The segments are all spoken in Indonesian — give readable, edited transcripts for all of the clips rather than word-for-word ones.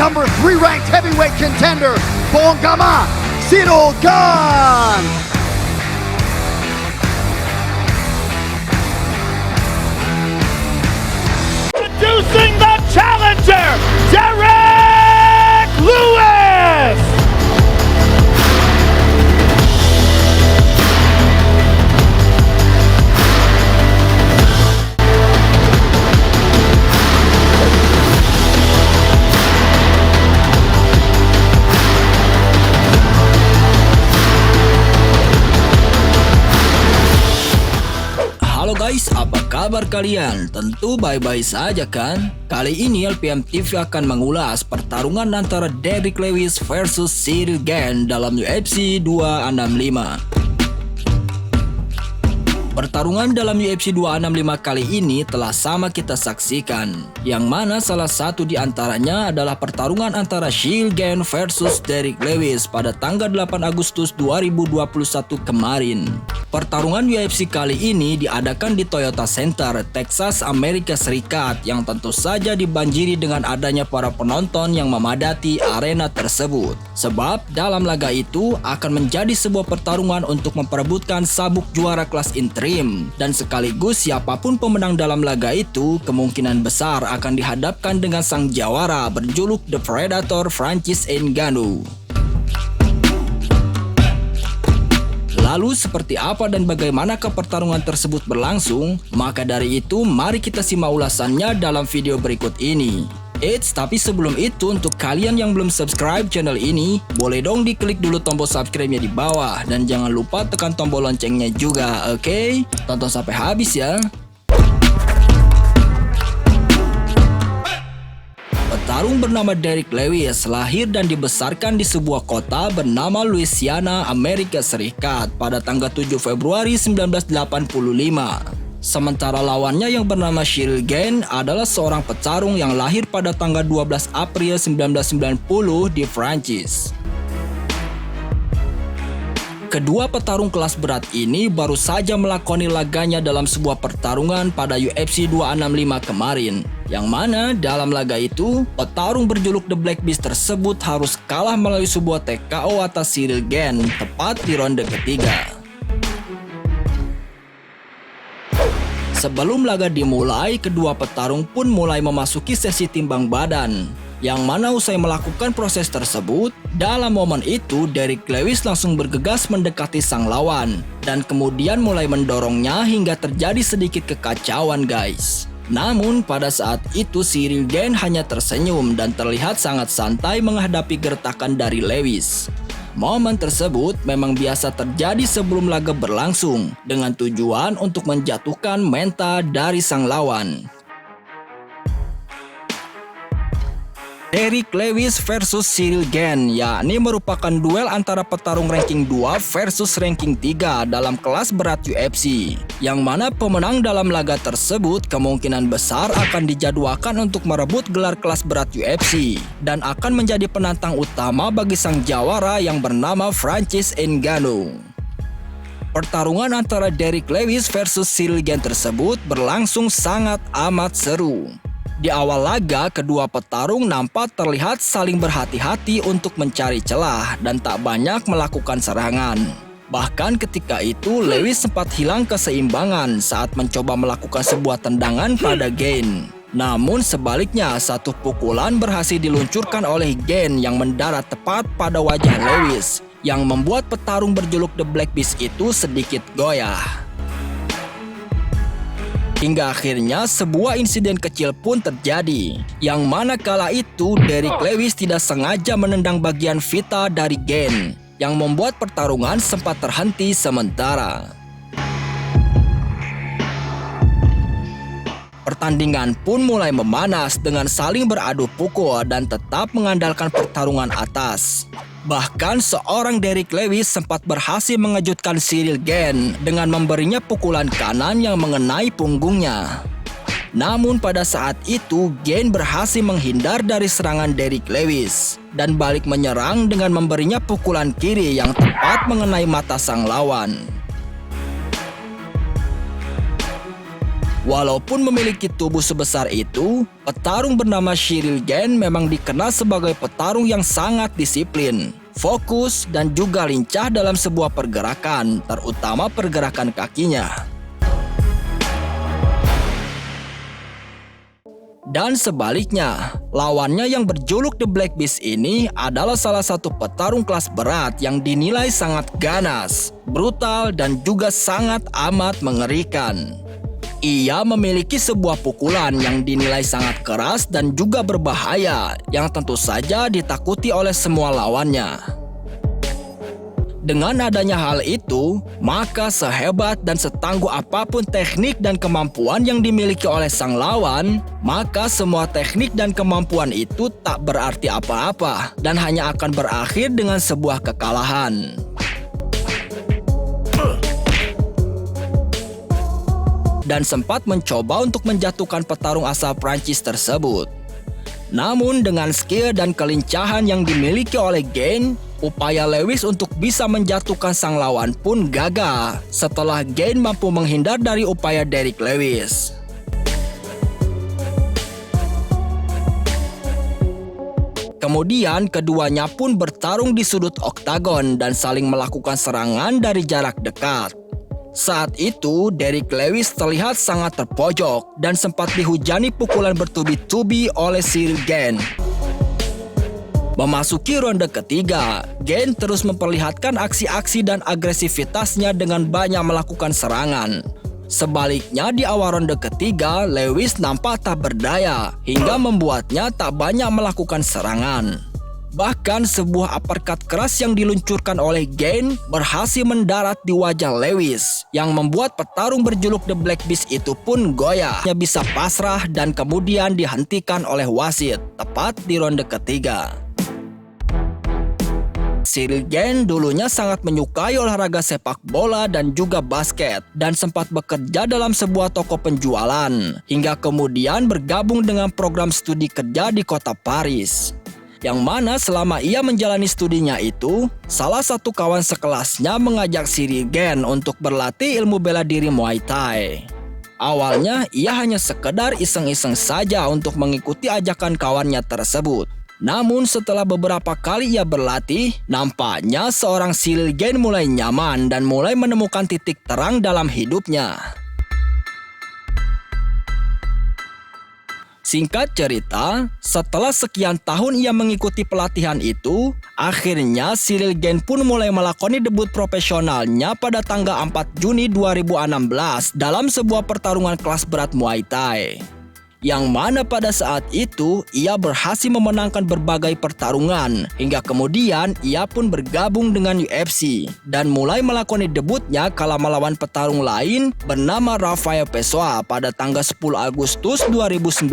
number 3 ranked heavyweight contender, Bongama Sirogan. Introducing the challenger, Derek Lewis! Halo guys, apa kabar kalian? Tentu baik-baik saja kan? Kali ini LPM TV akan mengulas pertarungan antara Derek Lewis versus Ciryl Gane dalam UFC 265. Pertarungan dalam UFC 265 kali ini telah sama kita saksikan, yang mana salah satu di antaranya adalah pertarungan antara Ciryl Gane versus Derek Lewis pada tanggal 8 Agustus 2021 kemarin. Pertarungan UFC kali ini diadakan di Toyota Center, Texas, Amerika Serikat, yang tentu saja dibanjiri dengan adanya para penonton yang memadati arena tersebut. Sebab dalam laga itu akan menjadi sebuah pertarungan untuk memperebutkan sabuk juara kelas interim, dan sekaligus siapapun pemenang dalam laga itu kemungkinan besar akan dihadapkan dengan sang jawara berjuluk The Predator Francis Ngannou. Lalu seperti apa dan bagaimanakah pertarungan tersebut berlangsung? Maka dari itu mari kita simak ulasannya dalam video berikut ini. Tapi sebelum itu, untuk kalian yang belum subscribe channel ini, boleh dong diklik dulu tombol subscribe-nya di bawah, dan jangan lupa tekan tombol loncengnya juga, oke? Tonton sampai habis ya. Petarung bernama Derek Lewis lahir dan dibesarkan di sebuah kota bernama Louisiana, Amerika Serikat pada tanggal 7 Februari 1985. Sementara lawannya yang bernama Ciryl Gane adalah seorang petarung yang lahir pada tanggal 12 April 1990 di Prancis. Kedua petarung kelas berat ini baru saja melakoni laganya dalam sebuah pertarungan pada UFC 265 kemarin, yang mana dalam laga itu petarung berjuluk The Black Beast tersebut harus kalah melalui sebuah TKO atas Ciryl Gane tepat di ronde ketiga. Sebelum laga dimulai, kedua petarung pun mulai memasuki sesi timbang badan, yang mana usai melakukan proses tersebut, dalam momen itu Derek Lewis langsung bergegas mendekati sang lawan, dan kemudian mulai mendorongnya hingga terjadi sedikit kekacauan guys. Namun pada saat itu Ciryl Gane hanya tersenyum dan terlihat sangat santai menghadapi gertakan dari Lewis. Momen tersebut memang biasa terjadi sebelum laga berlangsung, dengan tujuan untuk menjatuhkan mental dari sang lawan. Derek Lewis versus Ciryl Gane, yakni merupakan duel antara petarung ranking 2 versus ranking 3 dalam kelas berat UFC, yang mana pemenang dalam laga tersebut kemungkinan besar akan dijadwalkan untuk merebut gelar kelas berat UFC dan akan menjadi penantang utama bagi sang jawara yang bernama Francis Ngannou. Pertarungan antara Derek Lewis versus Ciryl Gane tersebut berlangsung sangat amat seru. Di awal laga, kedua petarung nampak terlihat saling berhati-hati untuk mencari celah dan tak banyak melakukan serangan. Bahkan ketika itu, Lewis sempat hilang keseimbangan saat mencoba melakukan sebuah tendangan pada Gane. Namun sebaliknya, satu pukulan berhasil diluncurkan oleh Gane yang mendarat tepat pada wajah Lewis, yang membuat petarung berjuluk The Black Beast itu sedikit goyah. Hingga akhirnya sebuah insiden kecil pun terjadi, yang mana kala itu Derek Lewis tidak sengaja menendang bagian vital dari Gane, yang membuat pertarungan sempat terhenti sementara. Pertandingan pun mulai memanas dengan saling beradu pukul dan tetap mengandalkan pertarungan atas. Bahkan seorang Derek Lewis sempat berhasil mengejutkan Ciryl Gane dengan memberinya pukulan kanan yang mengenai punggungnya. Namun pada saat itu Gane berhasil menghindar dari serangan Derek Lewis dan balik menyerang dengan memberinya pukulan kiri yang tepat mengenai mata sang lawan. Walaupun memiliki tubuh sebesar itu, petarung bernama Ciryl Gane memang dikenal sebagai petarung yang sangat disiplin, fokus, dan juga lincah dalam sebuah pergerakan, terutama pergerakan kakinya. Dan sebaliknya, lawannya yang berjuluk The Black Beast ini adalah salah satu petarung kelas berat yang dinilai sangat ganas, brutal, dan juga sangat amat mengerikan. Ia memiliki sebuah pukulan yang dinilai sangat keras dan juga berbahaya, yang tentu saja ditakuti oleh semua lawannya. Dengan adanya hal itu, maka sehebat dan setangguh apapun teknik dan kemampuan yang dimiliki oleh sang lawan, maka semua teknik dan kemampuan itu tak berarti apa-apa dan hanya akan berakhir dengan sebuah kekalahan. Dan sempat mencoba untuk menjatuhkan petarung asal Prancis tersebut. Namun dengan skill dan kelincahan yang dimiliki oleh Gane, upaya Lewis untuk bisa menjatuhkan sang lawan pun gagal setelah Gane mampu menghindar dari upaya Derrick Lewis. Kemudian keduanya pun bertarung di sudut oktagon dan saling melakukan serangan dari jarak dekat. Saat itu, Derrick Lewis terlihat sangat terpojok dan sempat dihujani pukulan bertubi-tubi oleh Ciryl Gane. Memasuki ronde ketiga, Gane terus memperlihatkan aksi-aksi dan agresivitasnya dengan banyak melakukan serangan. Sebaliknya di awal ronde ketiga, Lewis nampak tak berdaya hingga membuatnya tak banyak melakukan serangan. Bahkan sebuah uppercut keras yang diluncurkan oleh Gane berhasil mendarat di wajah Lewis yang membuat petarung berjuluk The Black Beast itu pun goyah. Dia bisa pasrah dan kemudian dihentikan oleh wasit tepat di ronde ketiga. Ciryl Gane dulunya sangat menyukai olahraga sepak bola dan juga basket dan sempat bekerja dalam sebuah toko penjualan hingga kemudian bergabung dengan program studi kerja di kota Paris. Yang mana selama ia menjalani studinya itu, salah satu kawan sekelasnya mengajak Ciryl Gane untuk berlatih ilmu bela diri Muay Thai. Awalnya ia hanya sekedar iseng-iseng saja untuk mengikuti ajakan kawannya tersebut. Namun setelah beberapa kali ia berlatih, nampaknya seorang Ciryl Gane mulai nyaman dan mulai menemukan titik terang dalam hidupnya. Singkat cerita, setelah sekian tahun ia mengikuti pelatihan itu, akhirnya Ciryl Gane pun mulai melakoni debut profesionalnya pada tanggal 4 Juni 2016 dalam sebuah pertarungan kelas berat Muay Thai. Yang mana pada saat itu ia berhasil memenangkan berbagai pertarungan hingga kemudian ia pun bergabung dengan UFC dan mulai melakoni debutnya kala melawan petarung lain bernama Rafael Pessoa pada tanggal 10 Agustus 2019.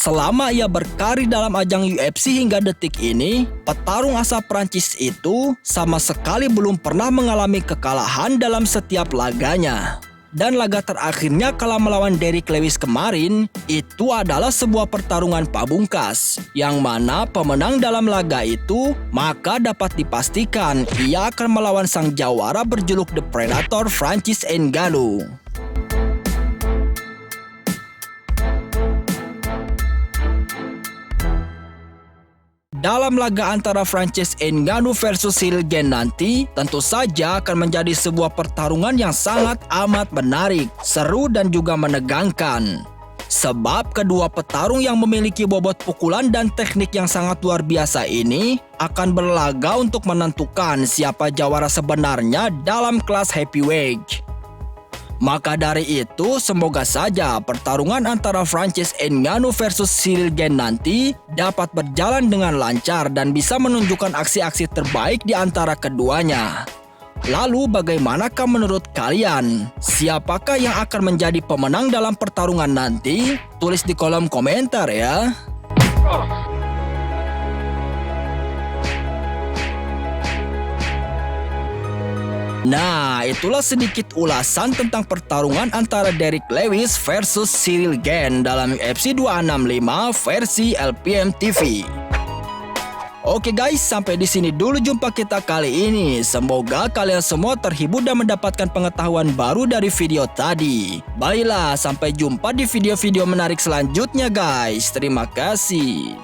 Selama ia berkarir dalam ajang UFC hingga detik ini, petarung asal Prancis itu sama sekali belum pernah mengalami kekalahan dalam setiap laganya. Dan laga terakhirnya kala melawan Derrick Lewis kemarin, itu adalah sebuah pertarungan pamungkas, yang mana pemenang dalam laga itu maka dapat dipastikan ia akan melawan sang jawara berjuluk The Predator Francis Ngannou. Dalam laga antara Francis Ngannou versus Ciryl Gane nanti, tentu saja akan menjadi sebuah pertarungan yang sangat amat menarik, seru dan juga menegangkan. Sebab kedua petarung yang memiliki bobot pukulan dan teknik yang sangat luar biasa ini akan berlaga untuk menentukan siapa jawara sebenarnya dalam kelas heavyweight. Maka dari itu, semoga saja pertarungan antara Francis Ngannou versus Ciryl Gane nanti dapat berjalan dengan lancar dan bisa menunjukkan aksi-aksi terbaik di antara keduanya. Lalu bagaimanakah menurut kalian? Siapakah yang akan menjadi pemenang dalam pertarungan nanti? Tulis di kolom komentar ya. Nah, itulah sedikit ulasan tentang pertarungan antara Derrick Lewis versus Ciryl Gane dalam UFC 265 versi LPM TV. Oke guys, sampai di sini dulu jumpa kita kali ini. Semoga kalian semua terhibur dan mendapatkan pengetahuan baru dari video tadi. Baiklah, sampai jumpa di video-video menarik selanjutnya guys. Terima kasih.